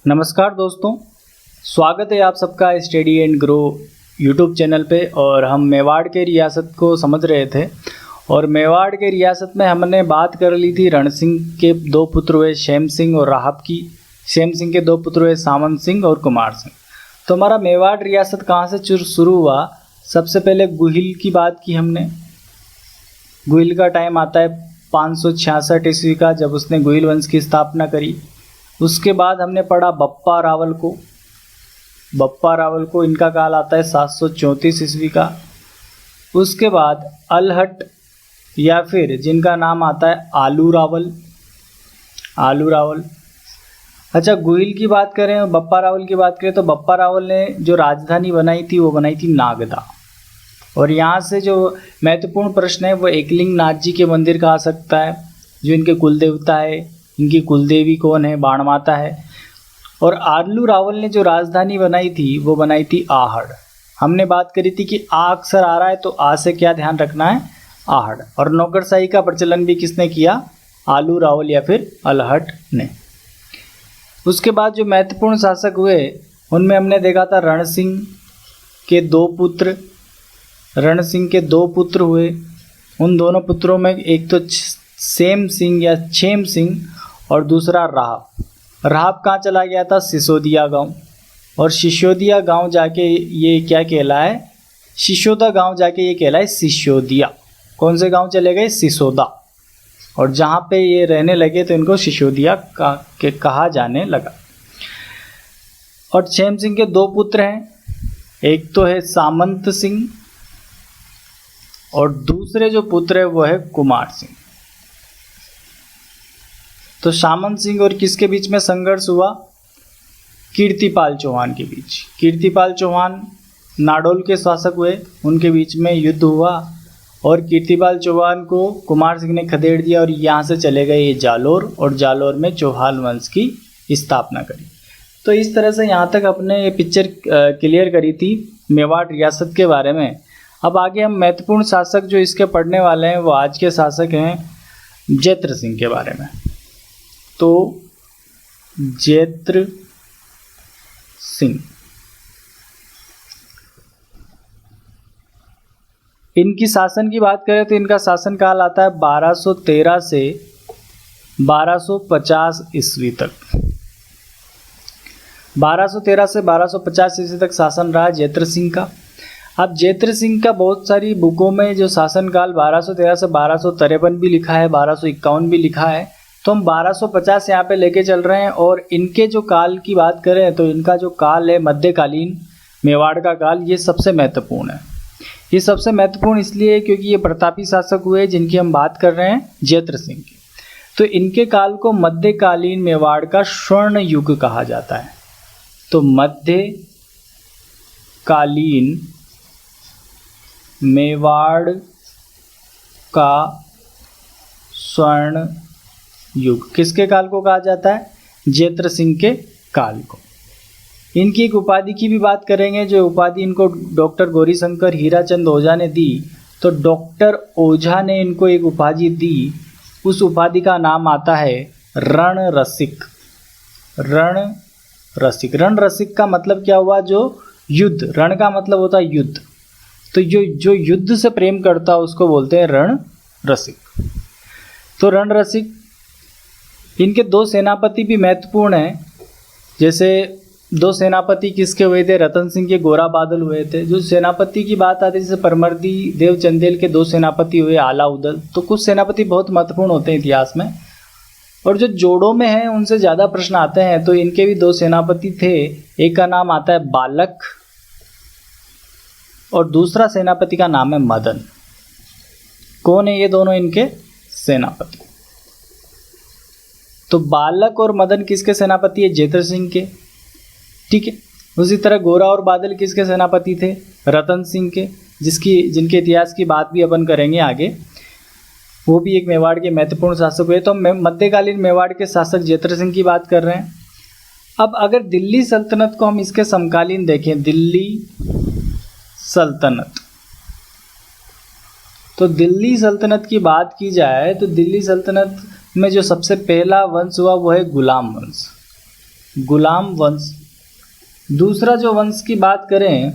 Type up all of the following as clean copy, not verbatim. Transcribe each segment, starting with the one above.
नमस्कार दोस्तों, स्वागत है आप सबका study and grow YouTube channel पे। और हम मेवाड़ के रियासत को समझ रहे थे और मेवाड़ के रियासत में हमने बात कर ली थी रण सिंह के दो पुत्र हुए शेम सिंह और राहब की। शेम सिंह के दो पुत्र हुए सामंत सिंह और कुमार सिंह। तो हमारा मेवाड़ रियासत कहाँ से शुरू हुआ? सबसे पहले गुहिल की बात की हमने। गुहिल का टाइम आता है 566 ईस्वी का, जब उसने गुहिल वंश की स्थापना करी। उसके बाद हमने पढ़ा बप्पा रावल को। बप्पा रावल को इनका काल आता है 734 ईस्वी का। उसके बाद अलहट या फिर जिनका नाम आता है आलू रावल। आलू रावल। अच्छा, गुहिल की बात करें और बप्पा रावल की बात करें तो बप्पा रावल ने जो राजधानी बनाई थी वो बनाई थी नागदा। और यहाँ से जो महत्वपूर्ण प्रश्न है वो एकलिंग नाथ जी के मंदिर का आ सकता है, जो इनके कुल देवता है। इनकी कुलदेवी कौन है? बाणमाता है। और आलू रावल ने जो राजधानी बनाई थी वो बनाई थी आहड़। हमने बात करी थी कि आ अक्षर आ रहा है तो आ से क्या ध्यान रखना है? आहड़। और नौकरशाही का प्रचलन भी किसने किया? आलू रावल या फिर अलहट ने। उसके बाद जो महत्वपूर्ण शासक हुए उनमें हमने देखा था रण सिंह के दो पुत्र। रण सिंह के दो पुत्र हुए। उन दोनों पुत्रों में एक तो सेम सिंह या छेम सिंह और दूसरा राहब। राहब कहाँ चला गया था? सिसोदिया गांव। और सिसोदिया गांव जाके ये क्या कहलाए? सिसोदा गांव जाके ये कहलाए सिसोदिया। कौन से गांव चले गए? सिसोदा। और जहाँ पे ये रहने लगे तो इनको सिसोदिया कहा जाने लगा। और छेम सिंह के दो पुत्र हैं, एक तो है सामंत सिंह और दूसरे जो पुत्र है वो है कुमार सिंह। तो सामंत सिंह और किसके बीच में संघर्ष हुआ? कीर्तिपाल चौहान के बीच। कीर्तिपाल चौहान नाडोल के शासक हुए, उनके बीच में युद्ध हुआ और कीर्तिपाल चौहान को कुमार सिंह ने खदेड़ दिया और यहाँ से चले गए ये जालोर। और जालोर में चौहान वंश की स्थापना करी। तो इस तरह से यहाँ तक अपने ये पिक्चर क्लियर करी थी मेवाड़ रियासत के बारे में। अब आगे हम महत्वपूर्ण शासक जो इसके पढ़ने वाले हैं वो आज के शासक हैं जैत्र सिंह के बारे में। तो जैत्र सिंह, इनकी शासन की बात करें तो इनका शासनकाल आता है 1213 से 1250 ईस्वी तक। 1213 से 1250 ईस्वी तक शासन रहा जैत्र सिंह का। अब जैत्र सिंह का बहुत सारी बुकों में जो शासनकाल 1213 से 1253 भी लिखा है, 1251 भी लिखा है। तो हम 1250 यहाँ पे लेके चल रहे हैं। और इनके जो काल की बात करें तो इनका जो काल है मध्यकालीन मेवाड़ का काल, ये सबसे महत्वपूर्ण है। ये सबसे महत्वपूर्ण इसलिए है क्योंकि ये प्रतापी शासक हुए जिनकी हम बात कर रहे हैं जैत्र सिंह की। तो इनके काल को मध्यकालीन मेवाड़ का स्वर्ण युग कहा जाता है। तो मध्यकालीन मेवाड़ का स्वर्ण युग किसके काल को कहा जाता है? जैत्र सिंह के काल को। इनकी एक उपाधि की भी बात करेंगे, जो उपाधि इनको डॉक्टर गौरीशंकर हीराचंद ओझा ने दी। तो डॉक्टर ओझा ने इनको एक उपाधि दी, उस उपाधि का नाम आता है रण रसिक। रण रसिक। रण रसिक का मतलब क्या हुआ? जो युद्ध, रण का मतलब होता है युद्ध, तो जो युद्ध से प्रेम करता है उसको बोलते हैं रण रसिक। तो रण रसिक, इनके दो सेनापति भी महत्वपूर्ण हैं। जैसे दो सेनापति किसके हुए थे? रतन सिंह के गोरा बादल हुए थे। जो सेनापति की बात आती है जैसे परमर्दी देव चंदेल के दो सेनापति हुए आला उदल। तो कुछ सेनापति बहुत महत्वपूर्ण होते हैं इतिहास में, और जो जोड़ों में हैं उनसे ज़्यादा प्रश्न आते हैं। तो इनके भी दो सेनापति थे, एक का नाम आता है बालक और दूसरा सेनापति का नाम है मदन। कौन है ये दोनों इनके सेनापति? तो बालक और मदन किसके सेनापति है? जैत्र सिंह के। ठीक है। उसी तरह गोरा और बादल किसके सेनापति थे? रतन सिंह के, जिनके इतिहास की बात भी अपन करेंगे आगे। वो भी एक मेवाड़ के महत्वपूर्ण शासक हुए। तो हम मध्यकालीन मेवाड़ के शासक जैत्र सिंह की बात कर रहे हैं। अब अगर दिल्ली सल्तनत को हम इसके समकालीन देखें, दिल्ली सल्तनत, तो दिल्ली सल्तनत की बात की जाए तो दिल्ली सल्तनत में जो सबसे पहला वंश हुआ वो है गुलाम वंश। गुलाम वंश। दूसरा जो वंश की बात करें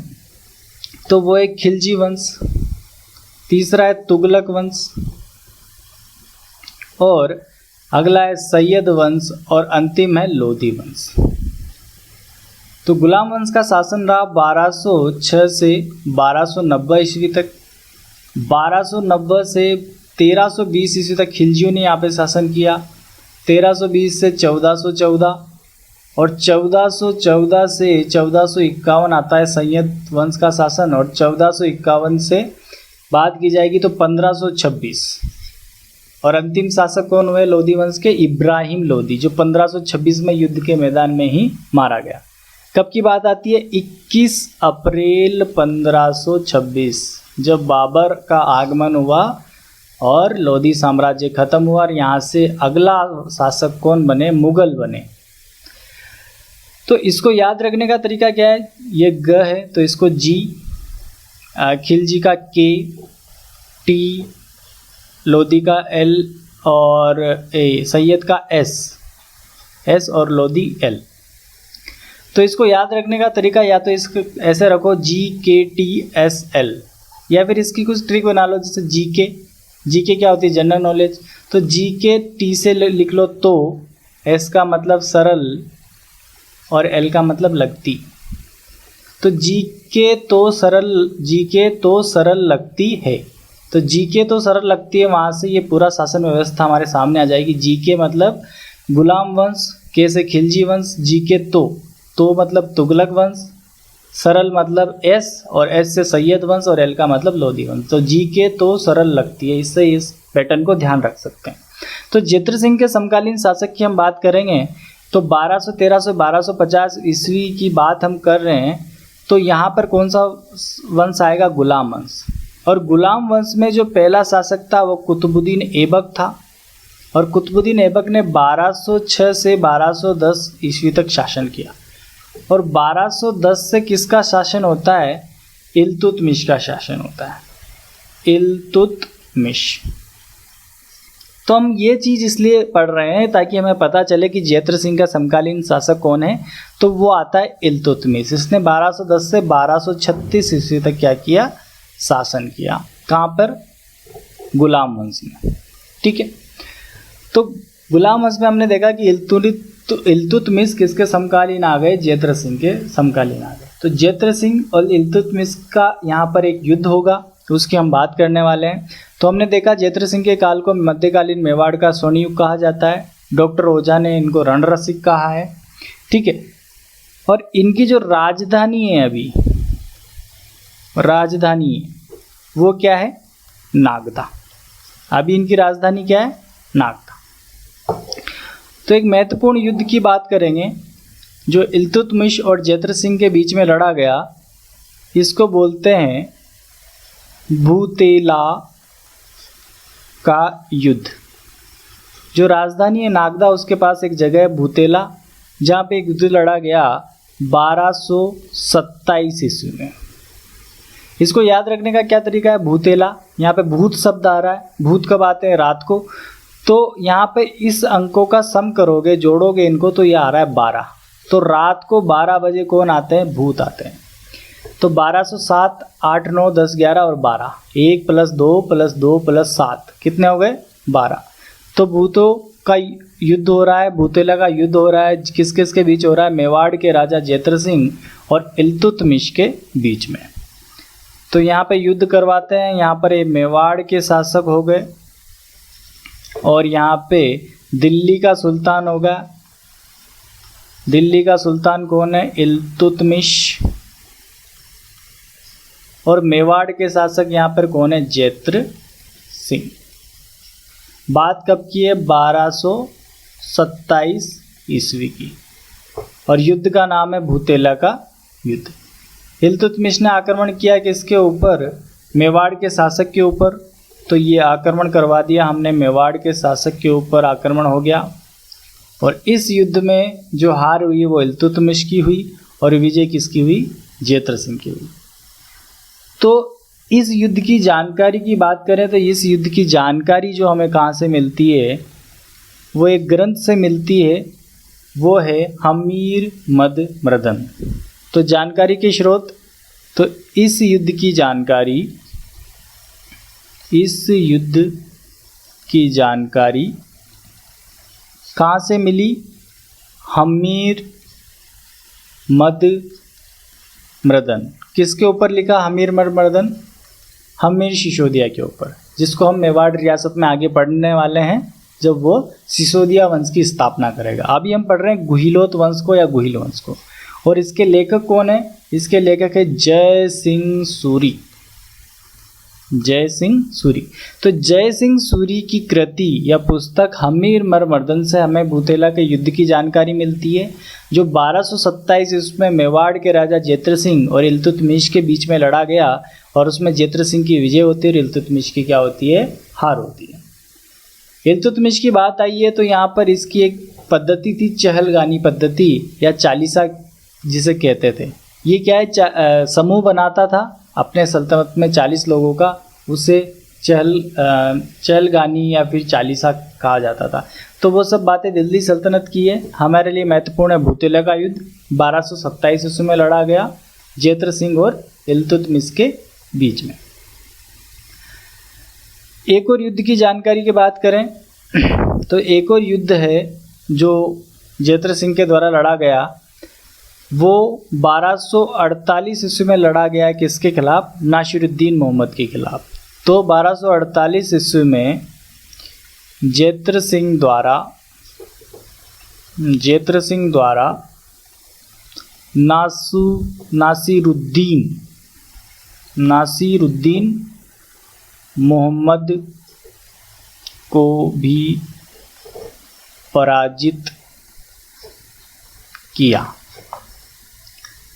तो वो है खिलजी वंश। तीसरा है तुगलक वंश और अगला है सैयद वंश और अंतिम है लोधी वंश। तो गुलाम वंश का शासन रहा 1206 से 1290 ईस्वी तक। 1290 से 1320 ईस्वी तक खिलजियों ने यहाँ पे शासन किया। 1320 से 1414 और 1414 से 1451 आता है सैयद वंश का शासन और 1451 से बात की जाएगी तो 1526 और अंतिम शासक कौन हुए लोधी वंश के? इब्राहिम लोधी, जो 1526 में युद्ध के मैदान में ही मारा गया। कब की बात आती है? 21 अप्रैल 1526 जब बाबर का आगमन हुआ और लोधी साम्राज्य खत्म हुआ और यहाँ से अगला शासक कौन बने? मुगल बने। तो इसको याद रखने का तरीका क्या है? ये ग है तो इसको जी, खिलजी का के, टी, लोधी का एल और ए, सैयद का एस और लोधी एल। तो इसको याद रखने का तरीका या तो इसको ऐसे रखो GKTSL या फिर इसकी कुछ ट्रिक बना लो, जैसे जीके क्या होती है? General knowledge. तो GK टी से लिख लो तो, एस का मतलब सरल और एल का मतलब लगती। तो जीके तो सरल लगती है। तो जीके तो सरल लगती है, वहाँ से ये पूरा शासन व्यवस्था हमारे सामने आ जाएगी। जीके मतलब गुलाम वंश, के से खिलजी वंश, जीके तो मतलब तुगलक वंश, सरल मतलब एस और एस से सैयद वंश और एल का मतलब लोधी वंश। तो जीके तो सरल लगती है, इससे इस पैटर्न को ध्यान रख सकते हैं। तो जेत्र सिंह के समकालीन शासक की हम बात करेंगे तो 1250 ईस्वी की बात हम कर रहे हैं। तो यहाँ पर कौन सा वंश आएगा? गुलाम वंश। और गुलाम वंश में जो पहला शासक था वो कुतुबुद्दीन ऐबक था और कुतुबुद्दीन ऐबक ने 1206 से 1210 ईस्वी तक शासन किया। और 1210 से किसका शासन होता है? इल्तुतमिश का शासन होता है, इल्तुतमिश। तो हम ये चीज़ इसलिए पढ़ रहे हैं ताकि हमें पता चले कि जेत्र सिंह का समकालीन शासक कौन है। तो वो आता है इल्तुतमिश। इसने 1210 से 1236 ईस्वी तक क्या किया? शासन किया। कहाँ पर? गुलाम वंश में। ठीक है, तो गुलाम वंश में हमने देखा कि इल्तुतमिश किसके समकालीन आ गए? जेत्र सिंह के समकालीन आ गए। तो जेत्र सिंह और इल्तुतमिश का यहाँ पर एक युद्ध होगा, तो उसकी हम बात करने वाले हैं। तो हमने देखा जेत्र सिंह के काल को मध्यकालीन मेवाड़ का स्वर्ण युग कहा जाता है। डॉक्टर ओझा ने इनको रणरसिक कहा है। ठीक है, और इनकी जो राजधानी है अभी, राजधानी वो क्या है? नागदा। अभी इनकी राजधानी क्या है? नागदा। तो एक महत्वपूर्ण युद्ध की बात करेंगे जो इल्तुतमिश और जेत्र सिंह के बीच में लड़ा गया। इसको बोलते हैं भूतेला का युद्ध। जो राजधानी है नागदा, उसके पास एक जगह है भूतेला, जहाँ पे एक युद्ध लड़ा गया 1227 ईस्वी में। इसको याद रखने का क्या तरीका है? भूतेला, यहाँ पे भूत शब्द आ रहा है। भूत कब आते हैं? रात को। तो यहाँ पे इस अंकों का सम करोगे, जोड़ोगे इनको, तो ये आ रहा है 12। तो रात को 12 बजे कौन आते हैं? भूत आते हैं। तो 1207, 8, 9, 10, 11 और 12, 1 + 2 + 2 + 7 कितने हो गए? 12। तो भूतों का युद्ध हो रहा है, भूतेला का युद्ध हो रहा है। किस किस के बीच हो रहा है? मेवाड़ के राजा जेत्र सिंह और इल्तुतमिश के बीच में। तो यहाँ पे युद्ध करवाते हैं। यहाँ पर ये मेवाड़ के शासक हो गए और यहाँ पे दिल्ली का सुल्तान होगा। दिल्ली का सुल्तान कौन है? इल्तुतमिश। और मेवाड़ के शासक यहाँ पर कौन है? जेत्र सिंह। बात कब की है? 1227 ईस्वी की। और युद्ध का नाम है भूतेला का युद्ध। इल्तुतमिश ने आक्रमण किया किसके ऊपर? मेवाड़ के शासक के ऊपर। तो ये आक्रमण करवा दिया हमने, मेवाड़ के शासक के ऊपर आक्रमण हो गया। और इस युद्ध में जो हार हुई वो इल्तुतमिश की हुई और विजय किसकी हुई? जेत्र सिंह की हुई। तो इस युद्ध की जानकारी की बात करें तो इस युद्ध की जानकारी जो हमें कहाँ से मिलती है? वो एक ग्रंथ से मिलती है वो है हमीर मद मृदन। तो जानकारी के स्रोत, तो इस युद्ध की जानकारी कहाँ से मिली? हमीर मद मृदन। किसके ऊपर लिखा हमीर मद मृदन? हमीर सिसोदिया के ऊपर, जिसको हम मेवाड़ रियासत में आगे पढ़ने वाले हैं जब वो सिसोदिया वंश की स्थापना करेगा। अभी हम पढ़ रहे हैं गुहिलोत वंश को या गुहिल वंश को। और इसके लेखक कौन है? इसके लेखक है जय सिंह सूरी। जय सिंह सूरी। तो जय सिंह सूरी की कृति या पुस्तक हमीर मद मृदन से हमें भूतेला के युद्ध की जानकारी मिलती है, जो 1227 ईस्वी में मेवाड़ के राजा जेत्र सिंह और इल्तुतमिश के बीच में लड़ा गया, और उसमें जेत्र सिंह की विजय होती है और इल्तुतमिश की क्या होती है? हार होती है। इल्तुतमिश की बात आई है तो यहाँ पर इसकी एक पद्धति थी, चहलगानी पद्धति या चालीसा जिसे कहते थे। ये क्या है? समूह बनाता था अपने सल्तनत में 40 लोगों का, उसे चहलगानी या फिर चालीसा कहा जाता था। तो वो सब बातें दिल्ली सल्तनत की है। हमारे लिए महत्वपूर्ण है भूतेला का युद्ध 1227 ईस्वी में लड़ा गया जेत्र सिंह और इल्तुतमिश के बीच में। एक और युद्ध की जानकारी की बात करें तो एक और युद्ध है जो जेत्र सिंह के द्वारा लड़ा गया, वो 1248 ईस्वी में लड़ा गया है। किसके खिलाफ? नासिरुद्दीन मोहम्मद के खिलाफ। तो 1248 ईस्वी में जेत्र सिंह द्वारा नासिरुद्दीन मोहम्मद को भी पराजित किया।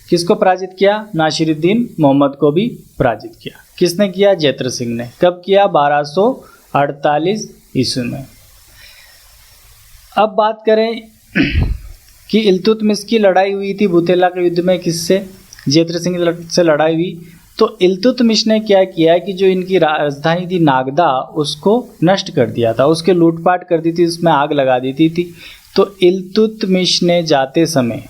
किसको पराजित किया? नासिरुद्दीन मोहम्मद को भी पराजित किया। किसने किया? जेत्र सिंह ने। कब किया? 1248 ईस्वी में। अब बात करें कि इल्तुतमिश की लड़ाई हुई थी भूतेला के युद्ध में किससे? जेत्र सिंह से लड़ाई हुई। तो इल्तुतमिश ने क्या किया कि जो इनकी राजधानी थी नागदा, उसको नष्ट कर दिया था, उसके लूटपाट कर दी थी, उसमें आग लगा दी थी। तो इल्तुतमिश ने जाते समय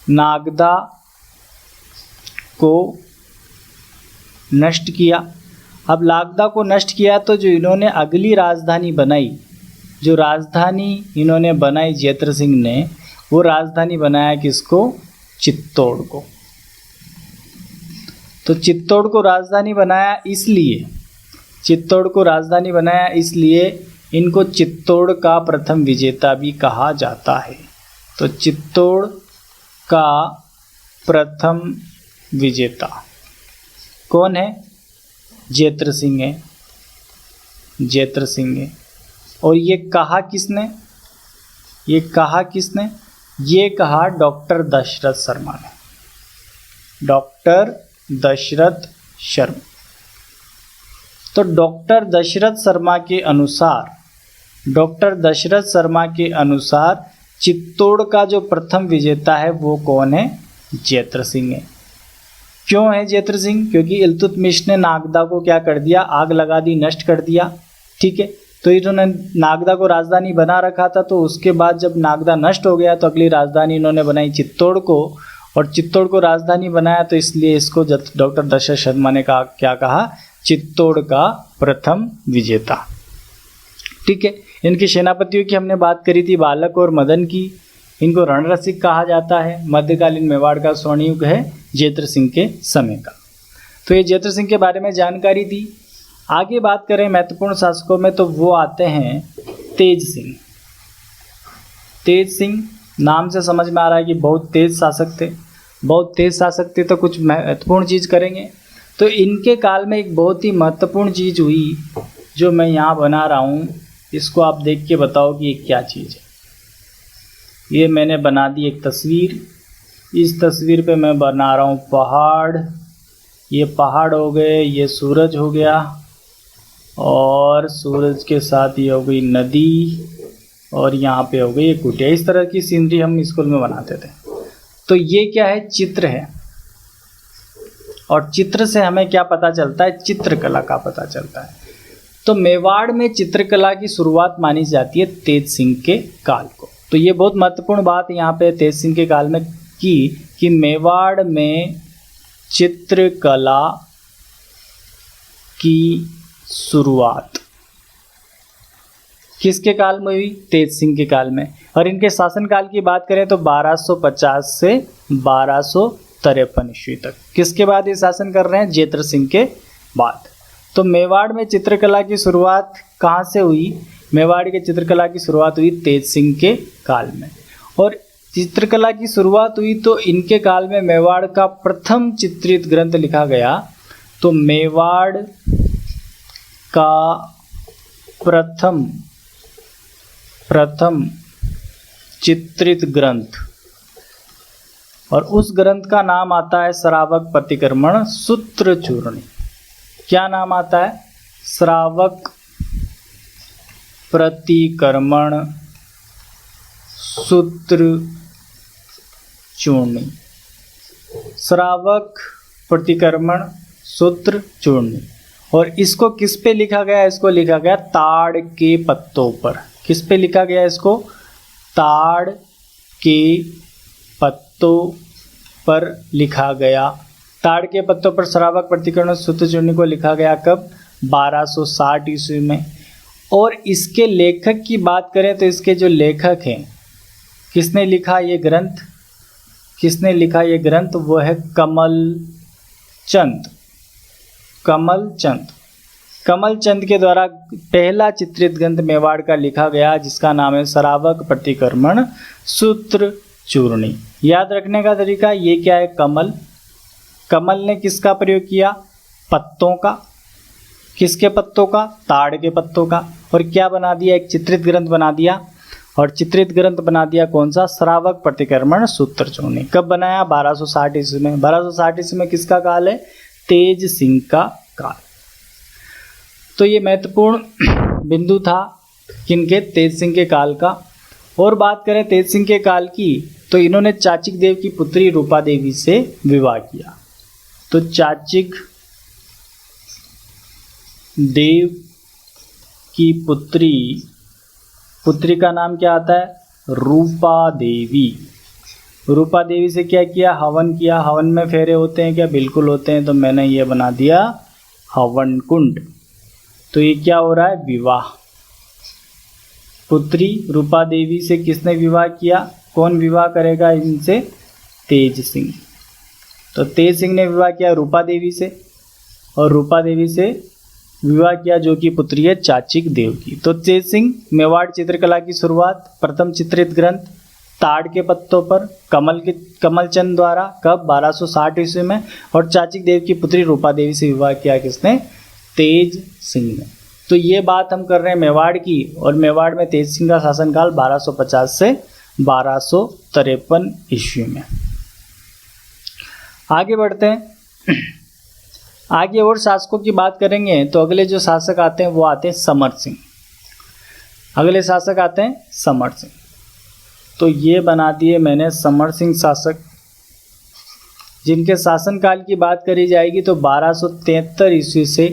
नागदा को नष्ट किया। अब नागदा को नष्ट किया तो जो इन्होंने अगली राजधानी बनाई, जो राजधानी इन्होंने बनाई जेत्र सिंह ने, वो राजधानी बनाया किसको? चित्तौड़ को। तो चित्तौड़ को राजधानी बनाया इसलिए इनको चित्तौड़ का प्रथम विजेता भी कहा जाता है। तो चित्तौड़ का प्रथम विजेता कौन है? जेत्र सिंह है। और ये कहा किसने? ये कहा डॉक्टर दशरथ शर्मा ने। डॉक्टर दशरथ शर्मा। तो डॉक्टर दशरथ शर्मा के अनुसार चित्तौड़ का जो प्रथम विजेता है वो कौन है? जेत्र सिंह है। क्यों है जेत्र सिंह? क्योंकि इल्तुतमिश ने नागदा को क्या कर दिया? आग लगा दी, नष्ट कर दिया। ठीक है, तो इन्होंने नागदा को राजधानी बना रखा था, तो उसके बाद जब नागदा नष्ट हो गया तो अगली राजधानी इन्होंने बनाई चित्तौड़ को, और चित्तौड़ को राजधानी बनाया तो इसलिए इसको डॉक्टर दशरथ शर्मा ने क्या कहा? चित्तौड़ का प्रथम विजेता। ठीक है, इनके सेनापतियों की हमने बात करी थी, बालक और मदन की। इनको रणरसिक कहा जाता है। मध्यकालीन मेवाड़ का स्वर्ण युग है जेत्र सिंह के समय का। तो ये जेत्र सिंह के बारे में जानकारी थी। आगे बात करें महत्वपूर्ण शासकों में तो वो आते हैं तेज सिंह। नाम से समझ में आ रहा है कि बहुत तेज शासक थे। तो कुछ महत्वपूर्ण चीज़ करेंगे। तो इनके काल में एक बहुत ही महत्वपूर्ण चीज़ हुई जो मैं यहाँ बना रहा हूँ। इसको आप देख के बताओ कि ये क्या चीज़ है। ये मैंने बना दी एक तस्वीर। इस तस्वीर पे मैं बना रहा हूँ पहाड़। ये पहाड़ हो गए, ये सूरज हो गया, और सूरज के साथ ये हो गई नदी, और यहाँ पे हो गई ये कुटिया। इस तरह की सीनरी हम स्कूल में बनाते थे। तो ये क्या है? चित्र है। और चित्र से हमें क्या पता चलता है? चित्रकला का पता चलता है। तो मेवाड़ में चित्रकला की शुरुआत मानी जाती है तेज सिंह के काल को। तो ये बहुत महत्वपूर्ण बात यहाँ पे तेज सिंह के काल में की कि मेवाड़ में चित्रकला की शुरुआत किसके काल में हुई? तेज सिंह के काल में। और इनके शासनकाल की बात करें तो 1250 से 1253 ईस्वी तक। किसके बाद ये शासन कर रहे हैं? जेत्र सिंह के बाद। तो मेवाड़ में चित्रकला की शुरुआत कहाँ से हुई? मेवाड़ की चित्रकला की शुरुआत हुई तेज सिंह के काल में। और चित्रकला की शुरुआत हुई तो इनके काल में मेवाड़ का प्रथम चित्रित ग्रंथ लिखा गया। तो मेवाड़ का प्रथम चित्रित ग्रंथ, और उस ग्रंथ का नाम आता है श्रावक प्रतिक्रमण सूत्र चूर्णी। क्या नाम आता है? श्रावक प्रतिक्रमण सूत्र चूर्णी। श्रावक प्रतिक्रमण सूत्र चूर्णी। और इसको किस पे लिखा गया? इसको लिखा गया ताड़ के पत्तों पर। किस पे लिखा गया इसको? ताड़ के पत्तों पर लिखा गया। ताड़ के पत्तों पर श्रावक प्रतिक्रमण सूत्र चूर्णी को लिखा गया कब? 1260 ईस्वी में। और इसके लेखक की बात करें तो इसके जो लेखक हैं, किसने लिखा ये ग्रंथ? किसने लिखा ये ग्रंथ? वो है कमल चंद। कमल चंद के द्वारा पहला चित्रित ग्रंथ मेवाड़ का लिखा गया, जिसका नाम है श्रावक प्रतिक्रमण सूत्र चूर्णी। याद रखने का तरीका ये क्या है? कमल ने किसका प्रयोग किया? पत्तों का। किसके पत्तों का? ताड़ के पत्तों का। और क्या बना दिया? एक चित्रित ग्रंथ बना दिया। और चित्रित ग्रंथ बना दिया कौन सा? श्रावक प्रतिक्रमण सूत्र चूर्णी। कब बनाया? 1260 ईस्वी में। 1260 ईस्वी में किसका काल है? तेज सिंह का काल। तो ये महत्वपूर्ण बिंदु था किनके? तेज सिंह के काल का। और बात करें तेज सिंह के काल की तो इन्होंने चाचिक देव की पुत्री रूपा देवी से विवाह किया। तो चाचिक देव की पुत्री का नाम क्या आता है? रूपा देवी। रूपा देवी से क्या किया? हवन किया। हवन में फेरे होते हैं क्या? बिल्कुल होते हैं। तो मैंने ये बना दिया हवन कुंड। तो ये क्या हो रहा है? विवाह। पुत्री रूपा देवी से किसने विवाह किया? कौन विवाह करेगा इनसे? तेज सिंह। तो तेज सिंह ने विवाह किया रूपा देवी से, और रूपा देवी से विवाह किया जो कि पुत्री है चाचिक देव की। तो तेज सिंह मेवाड़ चित्रकला की शुरुआत प्रथम चित्रित ग्रंथ ताड़ के पत्तों पर कमलचंद द्वारा कब? 1260 ईस्वी में। और चाचिक देव की पुत्री रूपा देवी से विवाह किया किसने? तेज सिंह ने। तो ये बात हम कर रहे हैं मेवाड़ की। और मेवाड़ में तेज सिंह का शासनकाल 1250 से 1253 ईस्वी में। आगे बढ़ते हैं। आगे और शासकों की बात करेंगे तो अगले जो शासक आते हैं वो आते हैं समर सिंह। अगले शासक आते हैं समर सिंह। तो ये बना दिए मैंने समर सिंह शासक, जिनके शासनकाल की बात करी जाएगी तो 1273 ईस्वी से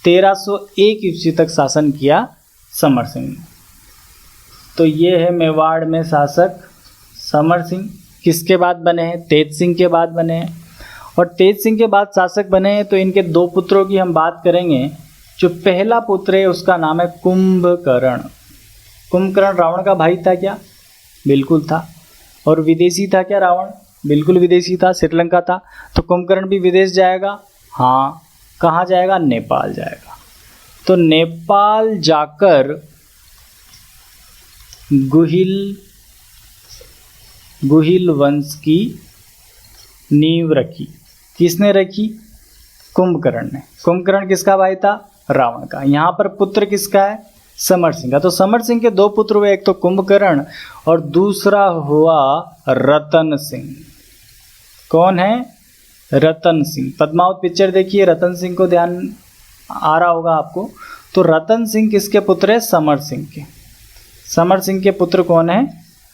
1301 ईस्वी तक शासन किया समर सिंह ने। तो ये है मेवाड़ में शासक समर सिंह। किसके बाद बने हैं? तेज सिंह के बाद बने हैं। और तेज सिंह के बाद शासक बने हैं तो इनके दो पुत्रों की हम बात करेंगे। जो पहला पुत्र है उसका नाम है कुंभकर्ण। कुंभकर्ण रावण का भाई था क्या? बिल्कुल था। और विदेशी था क्या रावण? बिल्कुल विदेशी था, श्रीलंका था। तो कुंभकर्ण भी विदेश जाएगा। हाँ, कहाँ जाएगा? नेपाल जाएगा। तो नेपाल जाकर गुहिल वंश की नींव रखी। किसने रखी? कुंभकर्ण ने। कुंभकर्ण किसका भाई था? रावण का। यहाँ पर पुत्र किसका है? समर सिंह का। तो समर सिंह के दो पुत्र हुए, एक तो कुंभकर्ण और दूसरा हुआ रतन सिंह। कौन है? रतन सिंह। पद्मावत पिक्चर देखिए, रतन सिंह को ध्यान आ रहा होगा आपको। तो रतन सिंह किसके पुत्र है? समर सिंह के। समर सिंह के पुत्र कौन है?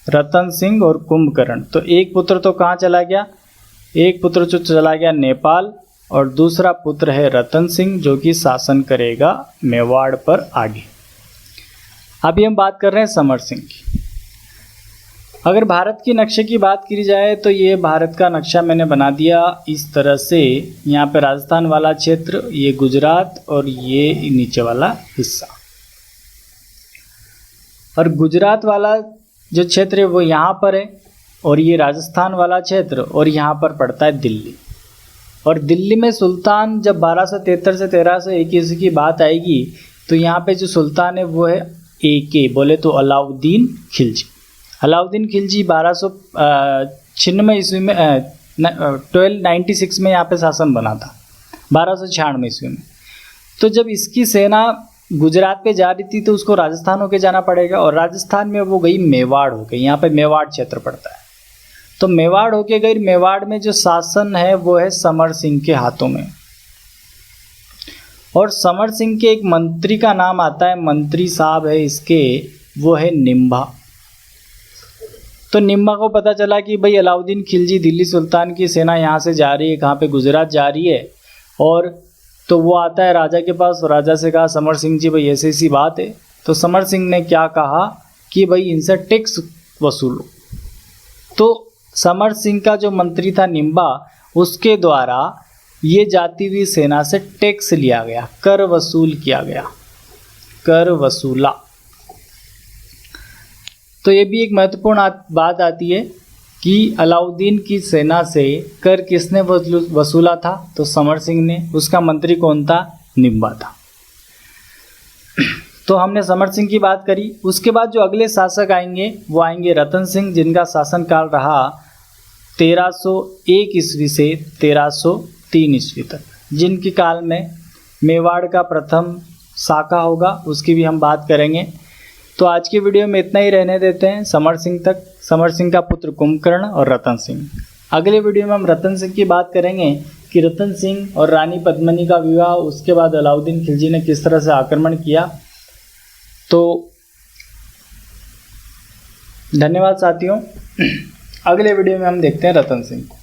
रतन सिंह और कुंभकर्ण। तो एक पुत्र तो कहाँ चला गया? एक पुत्र जो चला गया नेपाल, और दूसरा पुत्र है रतन सिंह, जो कि शासन करेगा मेवाड़ पर आगे। अभी हम बात कर रहे हैं समर सिंह की। अगर भारत के नक्शे की बात की जाए तो ये भारत का नक्शा मैंने बना दिया इस तरह से। यहाँ पे राजस्थान वाला क्षेत्र, ये गुजरात और ये नीचे वाला हिस्सा। और गुजरात वाला जो क्षेत्र है वो यहाँ पर है, और ये राजस्थान वाला क्षेत्र, और यहाँ पर पड़ता है दिल्ली। और दिल्ली में सुल्तान जब 1273 से 1321 की बात आएगी तो यहाँ पे जो सुल्तान है वो है AK, बोले तो अलाउद्दीन खिलजी। अलाउद्दीन खिलजी 1296 ईस्वी में 1296 में यहाँ पे शासन बना था, 1296 ईस्वी में। तो जब इसकी सेना गुजरात पे जा रही थी तो उसको राजस्थान होके जाना पड़ेगा, और राजस्थान में वो गई मेवाड़ हो गई। यहाँ पे मेवाड़ क्षेत्र पड़ता है, तो मेवाड़ होके गई। मेवाड़ में जो शासन है वो है समर सिंह के हाथों में, और समर सिंह के एक मंत्री का नाम आता है, मंत्री साहब है इसके, वो है निम्बा। तो निम्बा को पता चला कि भाई अलाउद्दीन खिलजी दिल्ली सुल्तान की सेना यहाँ से जा रही है, कहाँ पे, गुजरात जा रही है। और तो वो आता है राजा के पास, और राजा से कहा समर सिंह जी भाई ऐसी ऐसी बात है। तो समर सिंह ने क्या कहा कि भाई इनसे टैक्स वसूलो। तो समर सिंह का जो मंत्री था निम्बा, उसके द्वारा ये जाती हुई सेना से टैक्स लिया गया, कर वसूल किया गया, कर वसूला। तो ये भी एक महत्वपूर्ण बात आती है कि अलाउद्दीन की सेना से कर किसने वसूला था, तो समर सिंह ने। उसका मंत्री कौन था, निम्बा था। तो हमने समर सिंह की बात करी। उसके बाद जो अगले शासक आएंगे वो आएंगे रतन सिंह, जिनका शासनकाल रहा 1301 ईस्वी से 1303 ईस्वी तक, जिनके काल में मेवाड़ का प्रथम शाखा होगा, उसकी भी हम बात करेंगे। तो आज की वीडियो में इतना ही रहने देते हैं, समर सिंह तक। समर सिंह का पुत्र कुंभकर्ण और रतन सिंह। अगले वीडियो में हम रतन सिंह की बात करेंगे कि रतन सिंह और रानी पद्मिनी का विवाह, उसके बाद अलाउद्दीन खिलजी ने किस तरह से आक्रमण किया। तो धन्यवाद साथियों। अगले वीडियो में हम देखते हैं रतन सिंह को।